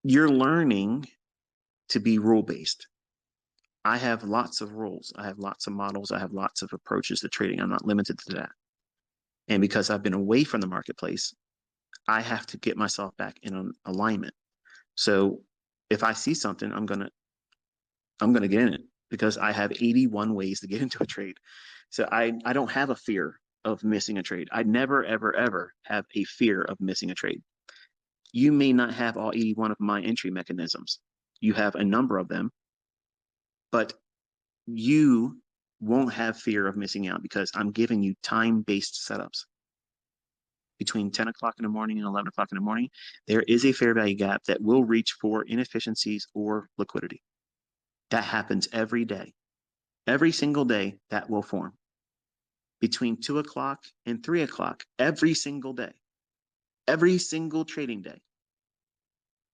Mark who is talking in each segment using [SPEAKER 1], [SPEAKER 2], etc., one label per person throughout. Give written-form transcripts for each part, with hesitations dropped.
[SPEAKER 1] you're learning to be rule-based. I have lots of rules. I have lots of models. I have lots of approaches to trading. I'm not limited to that. And because I've been away from the marketplace, I have to get myself back in an alignment. So if I see something, I'm gonna get in it because I have 81 ways to get into a trade. So I don't have a fear of missing a trade. I never, ever, ever have a fear of missing a trade. You may not have all 81 of my entry mechanisms. You have a number of them, but you won't have fear of missing out because I'm giving you time-based setups. Between 10 o'clock in the morning and 11 o'clock in the morning, there is a fair value gap that will reach for inefficiencies or liquidity. That happens every day. Every single day that will form. Between 2 o'clock and 3 o'clock, every single day, every single trading day,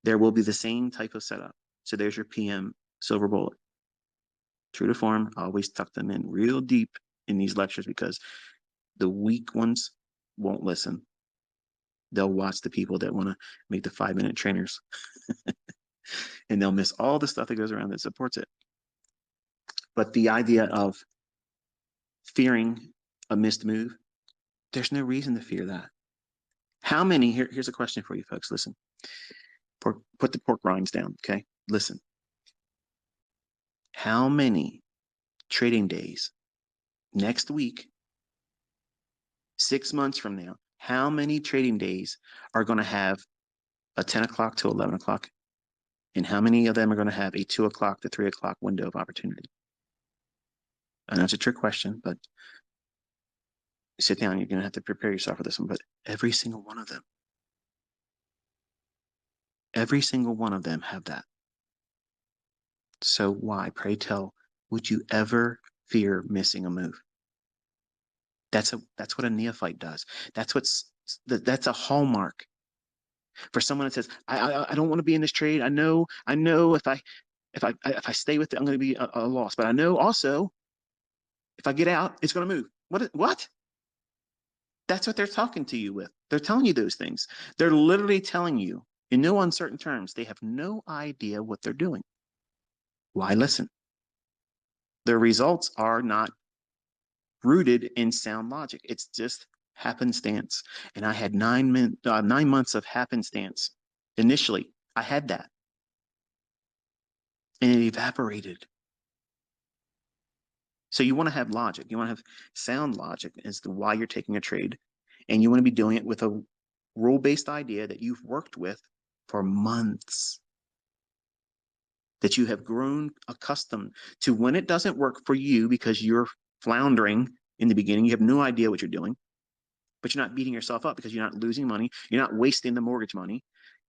[SPEAKER 1] there will be the same type of setup. So there's your PM silver bullet. True to form, I always tuck them in real deep in these lectures because the weak ones won't listen. They'll watch the people that want to make the 5-minute trainers and they'll miss all the stuff that goes around that supports it. But the idea of fearing a missed move, there's no reason to fear that. How many, here's a question for you folks, listen. Put the pork rinds down, okay? Listen. How many trading days next week, 6 months from now, how many trading days are going to have a 10 o'clock to 11 o'clock? And how many of them are going to have a 2 o'clock to 3 o'clock window of opportunity? I know it's a trick question, but sit down. You're going to have to prepare yourself for this one. But every single one of them have that. So why, pray tell, would you ever fear missing a move? That's what a neophyte does. That's a hallmark. For someone that says, I don't want to be in this trade. I know if I stay with it, I'm going to be a loss. But I know also if I get out, it's going to move. What? That's what they're talking to you with. They're telling you those things. They're literally telling you in no uncertain terms. They have no idea what they're doing. Why listen? Their results are not rooted in sound logic. It's just happenstance. And I had 9 months of happenstance. Initially, I had that. And it evaporated. So you want to have logic. You want to have sound logic as to why you're taking a trade. And you want to be doing it with a rule-based idea that you've worked with for months, that you have grown accustomed to. When it doesn't work for you because you're floundering in the beginning, you have no idea what you're doing, but you're not beating yourself up because you're not losing money. You're not wasting the mortgage money.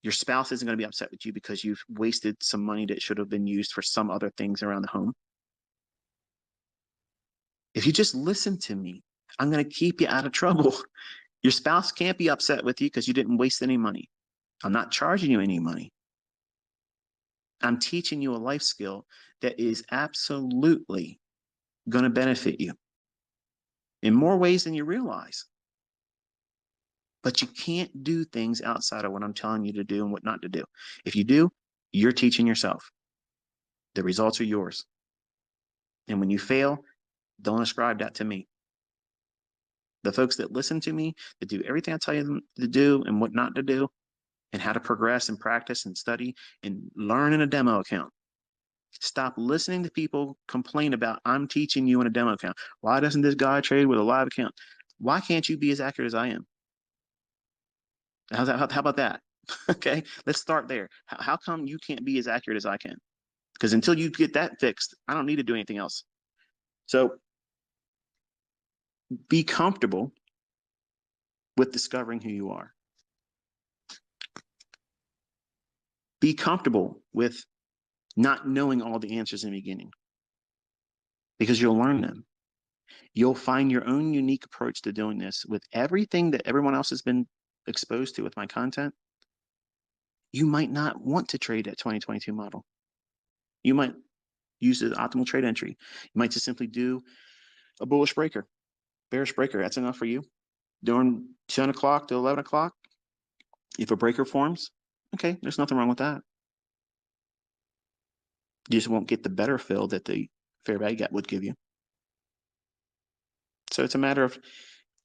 [SPEAKER 1] Your spouse isn't going to be upset with you because you've wasted some money that should have been used for some other things around the home. If you just listen to me, I'm going to keep you out of trouble. Your spouse can't be upset with you because you didn't waste any money. I'm not charging you any money. I'm teaching you a life skill that is absolutely going to benefit you in more ways than you realize. But you can't do things outside of what I'm telling you to do and what not to do. If you do, you're teaching yourself. The results are yours. And when you fail, don't ascribe that to me. The folks that listen to me, that do everything I tell them to do and what not to do, and how to progress and practice and study and learn in a demo account. Stop listening to people complain about, I'm teaching you in a demo account. Why doesn't this guy trade with a live account? Why can't you be as accurate as I am? How about that? Okay, let's start there. How come you can't be as accurate as I can? Because until you get that fixed, I don't need to do anything else. So be comfortable with discovering who you are. Be comfortable with not knowing all the answers in the beginning, because you'll learn them. You'll find your own unique approach to doing this with everything that everyone else has been exposed to with my content. You might not want to trade that 2022 model. You might use the optimal trade entry. You might just simply do a bullish breaker, bearish breaker. That's enough for you. During 10 o'clock to 11 o'clock, if a breaker forms, okay, there's nothing wrong with that. You just won't get the better fill that the fair value gap would give you. So it's a matter of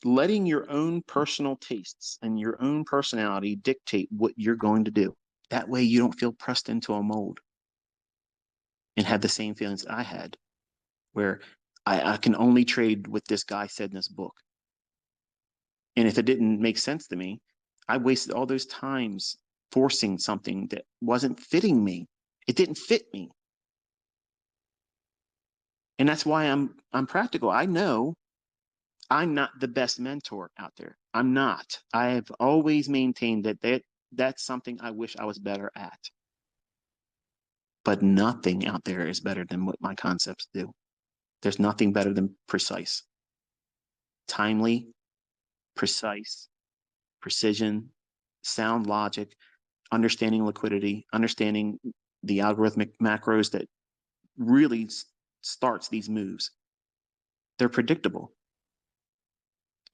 [SPEAKER 1] letting your own personal tastes and your own personality dictate what you're going to do. That way you don't feel pressed into a mold and have the same feelings I had, where I can only trade what this guy said in this book. And if it didn't make sense to me, I wasted all those times forcing something that wasn't fitting me. It didn't fit me. And that's why I'm practical. I know I'm not the best mentor out there. I'm not. I have always maintained that's something I wish I was better at. But nothing out there is better than what my concepts do. There's nothing better than precise, timely, precise, precision, sound logic, understanding liquidity, understanding the algorithmic macros that really starts these moves. They're predictable.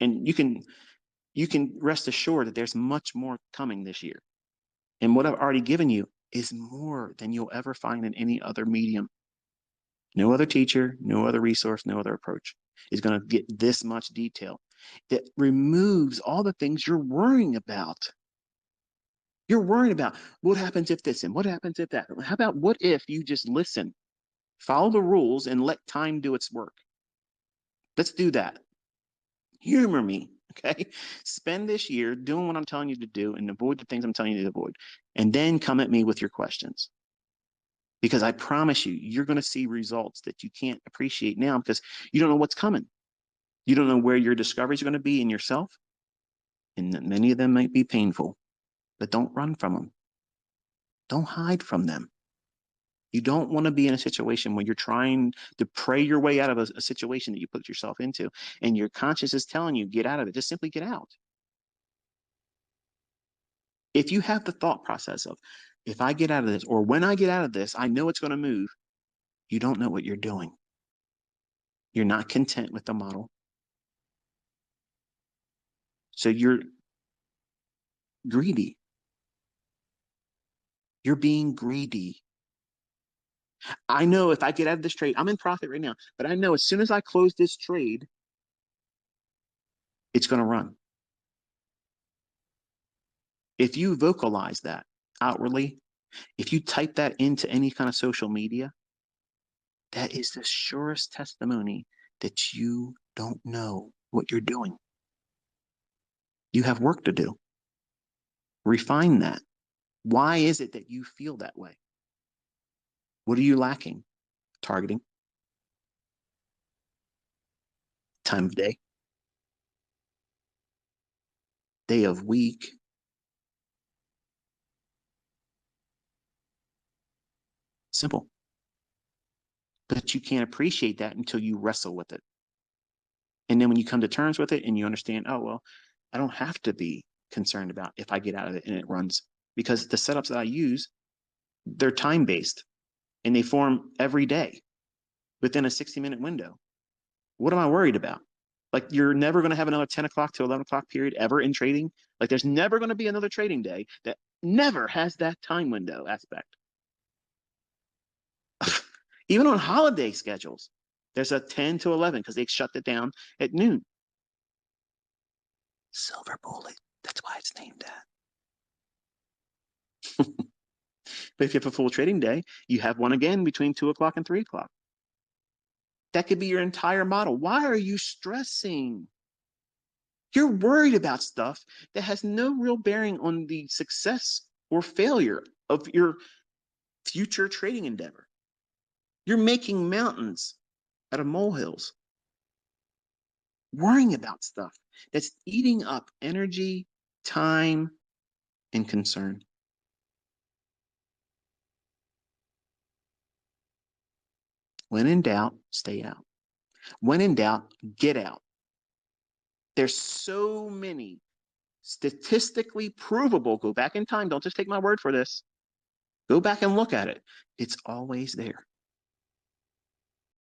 [SPEAKER 1] And you can rest assured that there's much more coming this year. And what I've already given you is more than you'll ever find in any other medium. No other teacher, no other resource, no other approach is going to get this much detail that removes all the things you're worrying about. You're worried about what happens if this and what happens if that. How about what if you just listen, follow the rules, and let time do its work? Let's do that. Humor me, okay? Spend this year doing what I'm telling you to do and avoid the things I'm telling you to avoid. And then come at me with your questions. Because I promise you, you're going to see results that you can't appreciate now because you don't know what's coming. You don't know where your discoveries are going to be in yourself. And many of them might be painful, but don't run from them. Don't hide from them. You don't want to be in a situation where you're trying to pray your way out of a situation that you put yourself into, and your conscience is telling you, get out of it. Just simply get out. If you have the thought process of, if I get out of this, or when I get out of this, I know it's going to move, you don't know what you're doing. You're not content with the model. So you're greedy. You're being greedy. I know if I get out of this trade, I'm in profit right now, but I know as soon as I close this trade, it's going to run. If you vocalize that outwardly, if you type that into any kind of social media, that is the surest testimony that you don't know what you're doing. You have work to do. Refine that. Why is it that you feel that way? What are you lacking? Targeting, time of day of week. Simple. But you can't appreciate that until you wrestle with it. And then when you come to terms with it and you understand, oh, well, I don't have to be concerned about if I get out of it and it runs, because the setups that I use, they're time based and they form every day within a 60-minute window. What am I worried about? Like, you're never going to have another 10 o'clock to 11 o'clock period ever in trading. Like, there's never going to be another trading day that never has that time window aspect. Even on holiday schedules, there's a 10 to 11 because they shut it down at noon. Silver bullet. That's why it's named that. But if you have a full trading day, you have one again between 2 o'clock and 3 o'clock. That could be your entire model. Why are you stressing? You're worried about stuff that has no real bearing on the success or failure of your future trading endeavor. You're making mountains out of molehills, worrying about stuff that's eating up energy, time, and concern. When in doubt, stay out. When in doubt, get out. There's so many statistically provable, go back in time, don't just take my word for this. Go back and look at it. It's always there.